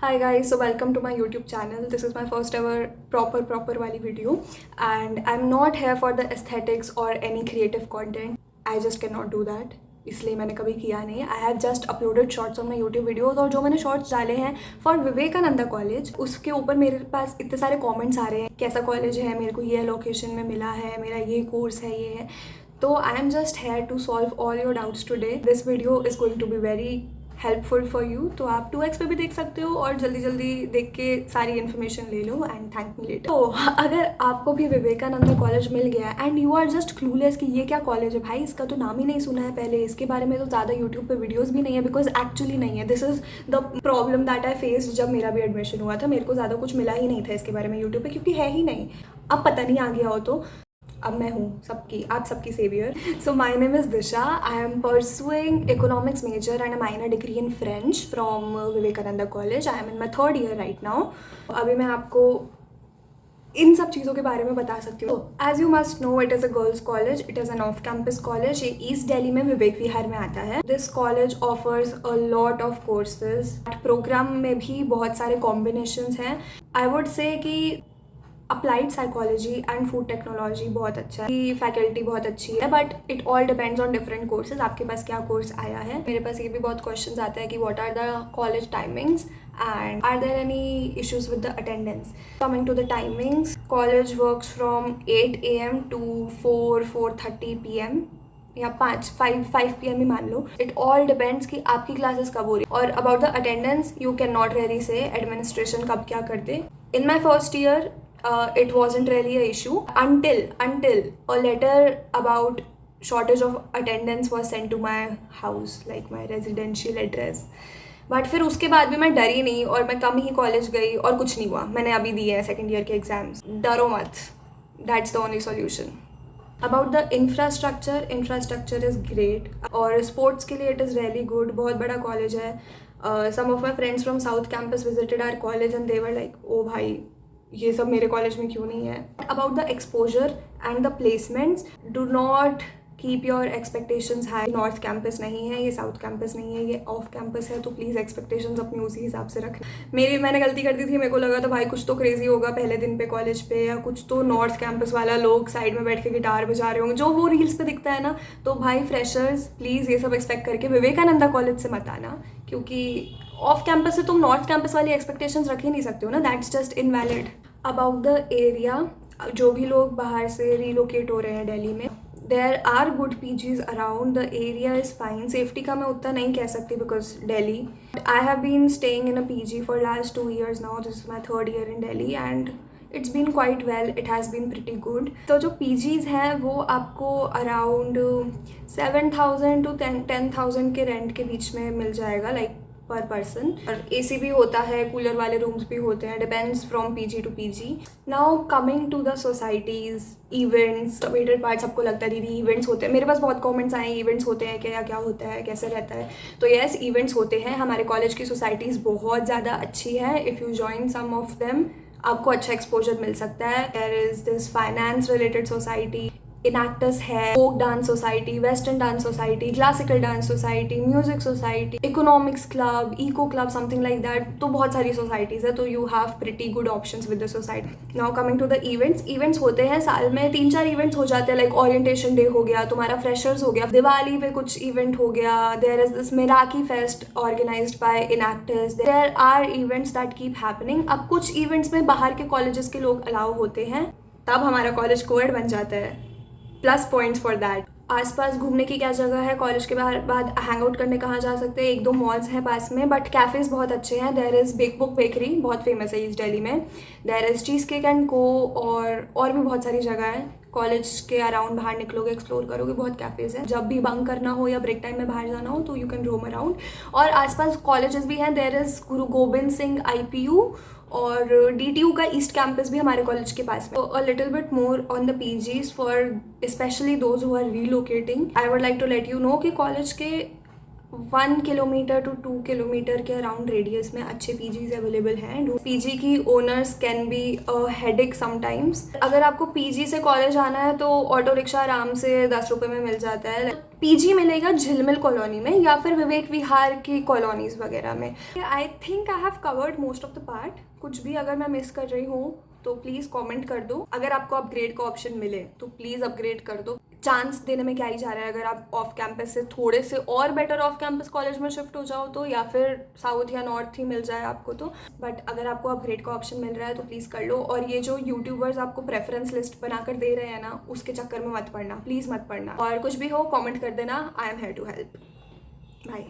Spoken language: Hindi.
Hi guys, so welcome to my YouTube channel. This is my first ever proper वाली video and I'm not here for the aesthetics or any creative content. I just cannot do that. इसलिए मैंने कभी किया नहीं. I have just uploaded shorts on my YouTube videos और जो मैंने shorts डाले हैं for विवेकानंदा कॉलेज उसके ऊपर मेरे पास इतने सारे कमेंट्स आ रहे हैं कैसा कॉलेज है, मेरे को ये लोकेशन में मिला है, मेरा ये कोर्स है, ये है. तो I am just here to solve all your doubts today. This video is going to be very helpful for you. तो आप 2x पे भी देख सकते हो और जल्दी जल्दी देख के सारी इन्फॉर्मेशन ले लो एंड थैंक मी लेटर. तो अगर आपको भी विवेकानंदा कॉलेज मिल गया and you are just clueless कि ये क्या कॉलेज है, भाई इसका तो नाम ही नहीं सुना है पहले, इसके बारे में तो ज़्यादा यूट्यूब पे वीडियोस भी नहीं है बिकॉज एक्चुअली नहीं है. This is the problem that I faced. जब मेरा भी एडमिशन हुआ था मेरे को ज़्यादा कुछ मिला ही नहीं था इसके बारे में यूट्यूब पर, क्योंकि है ही नहीं. अब पता नहीं आ गया हो तो अब मैं हूँ सबकी, आप सबकी saviour. So my name is Disha. I am pursuing economics major and a minor degree in French from Vivekananda college. I am in my third year right now. अभी मैं आपको इन सब चीज़ों के बारे में बता सकती हूँ. As you must know it is a girls college, it is an off campus college. ये ईस्ट दिल्ली में विवेक विहार में आता है. This college offers a lot of courses. Program में भी बहुत सारे कॉम्बिनेशंस हैं. आई वुड से कि applied psychology and food technology बहुत अच्छा है, फैकल्टी बहुत अच्छी है, but it all depends on different courses. आपके पास क्या कोर्स आया है. मेरे पास ये भी बहुत क्वेश्चन आते हैं कि what are the college timings and are there any issues with the attendance. Coming to the timings, college works from 8 AM to 4:30 PM या 5 PM ही मान लो. इट ऑल डिपेंड्स कि आपकी क्लासेस कब हो रही. और about the attendance you can not really say administration कब क्या करते. In my first year it wasn't really a issue until a letter about shortage of attendance was sent to my house, like my residential address. But फिर उसके बाद भी मैं डरी नहीं और मैं कम ही कॉलेज गई और कुछ नहीं हुआ. मैंने अभी दिए हैं सेकेंड ईयर के एग्जाम्स. डरो मत, that's the only solution. About the infrastructure is great और स्पोर्ट्स के लिए इट इज़ रियली गुड. बहुत बड़ा कॉलेज है. Some of my friends from south campus visited our college and they were like ओ भाई ये सब मेरे कॉलेज में क्यों नहीं है. About the exposure and the placements, do not keep your expectations high. North campus नहीं है, ये साउथ कैंपस नहीं है, ये ऑफ कैंपस है. तो प्लीज़ एक्सपेक्टेशंस अपनी उसी हिसाब से रखना. मैंने गलती कर दी थी. मेरे को लगा था भाई कुछ तो क्रेजी होगा पहले दिन पे कॉलेज पे, या कुछ तो नॉर्थ कैंपस वाला लोग साइड में बैठ के गिटार बजा रहे होंगे जो वो रील्स पे दिखता है ना. तो भाई फ्रेशर्स प्लीज़ ये सब एक्सपेक्ट करके विवेकानंदा कॉलेज से मत आना, क्योंकि ऑफ कैंपस से तुम नॉर्थ कैंपस वाली एक्सपेक्टेशंस रख ही नहीं सकते हो ना. That's just invalid. About the area, जो भी लोग बाहर से रिलोकेट हो रहे हैं दिल्ली में, there are good PGs around. The area is fine. Safety का मैं उतना नहीं कह सकती because Delhi. I have been staying in a PG for last 2 years now. This is my third year in Delhi and it's been quite well. It has been pretty good. तो जो पीजीज हैं वो आपको अराउंड 7,000 to 10,000 के रेंट के बीच में मिल जाएगा, लाइक पर पर्सन. और एसी भी होता है, कूलर वाले रूम्स भी होते हैं. Depends from PG to PG. Now coming to the societies, events, awaited part. सबको लगता है दीदी इवेंट्स होते हैं. मेरे पास बहुत कमेंट्स आए इवेंट्स होते हैं क्या, क्या होता है, कैसे रहता है. तो यस, इवेंट्स होते हैं. हमारे कॉलेज की सोसाइटीज़ बहुत ज़्यादा अच्छी है. If you join some of them आपको अच्छा एक्सपोजर मिल सकता है. There is this finance related society, Enactus है, folk dance society, western dance society, classical dance society, music society, economics club, eco club, something like that. तो बहुत सारी सोसाइटीज़ है. तो you have pretty good options with the society. Now coming to the events होते हैं साल में 3-4 इवेंट्स हो जाते हैं. लाइक ओरिएंटेशन डे हो गया, तुम्हारा फ्रेशर्स हो गया, दिवाली पे कुछ इवेंट हो गया. There is this Meraki fest organized by Enactus. There are events that keep happening. अब कुछ इवेंट्स में बाहर के कॉलेजेस के लोग अलाउ होते हैं, तब हमारा कॉलेज कोएड बन जाता है. Plus points for that. आसपास घूमने की क्या जगह है, कॉलेज के बाद हैंग आउट करने कहाँ जा सकते हैं. 1-2 मॉल्स हैं पास में, बट कैफ़ेज़ बहुत अच्छे हैं. There is Bake Book bakery, बहुत फेमस है ईस्ट दिल्ली में. There is cheesecake and Co, और भी बहुत सारी जगह है. कॉलेज के अराउंड बाहर निकलोगे, एक्सप्लोर करोगे, बहुत कैफ़ेज़ हैं. जब भी बंक करना हो या ब्रेक टाइम में बाहर जाना हो तो यू कैन रोम अराउंड. और आसपास कॉलेजेस भी हैं. There is Guru Gobind Singh IPU और DTU का ईस्ट कैंपस भी हमारे कॉलेज के पास में. A little bit more on the PGs for specially those who are relocating. I would like to let you know कि कॉलेज के 1 किलोमीटर to 2 किलोमीटर के अराउंड रेडियस में अच्छे पीजीज अवेलेबल हैं. पीजी की owners can be a headache sometimes. अगर आपको पीजी से कॉलेज आना है तो ऑटो रिक्शा आराम से 10 रुपये में मिल जाता है. पीजी मिलेगा झिलमिल कॉलोनी में या फिर विवेक विहार की कॉलोनीज़ वगैरह में। I think I have covered most of the part. कुछ भी अगर मैं मिस कर रही हूँ तो प्लीज़ कमेंट कर दो। अगर आपको अपग्रेड का ऑप्शन मिले तो प्लीज़ अपग्रेड कर दो। चांस देने में क्या ही जा रहा है, अगर आप ऑफ कैंपस से थोड़े से और बेटर ऑफ कैंपस कॉलेज में शिफ्ट हो जाओ तो, या फिर साउथ या नॉर्थ ही मिल जाए आपको तो। बट अगर आपको अपग्रेड का ऑप्शन मिल रहा है तो प्लीज़ कर लो। और ये जो यूट्यूबर्स आपको प्रेफरेंस लिस्ट बनाकर दे रहे हैं ना, उसके चक्कर में मत पड़ना, प्लीज़ मत पड़ना। और कुछ भी हो कॉमेंट कर देना, I am here to help. Bye.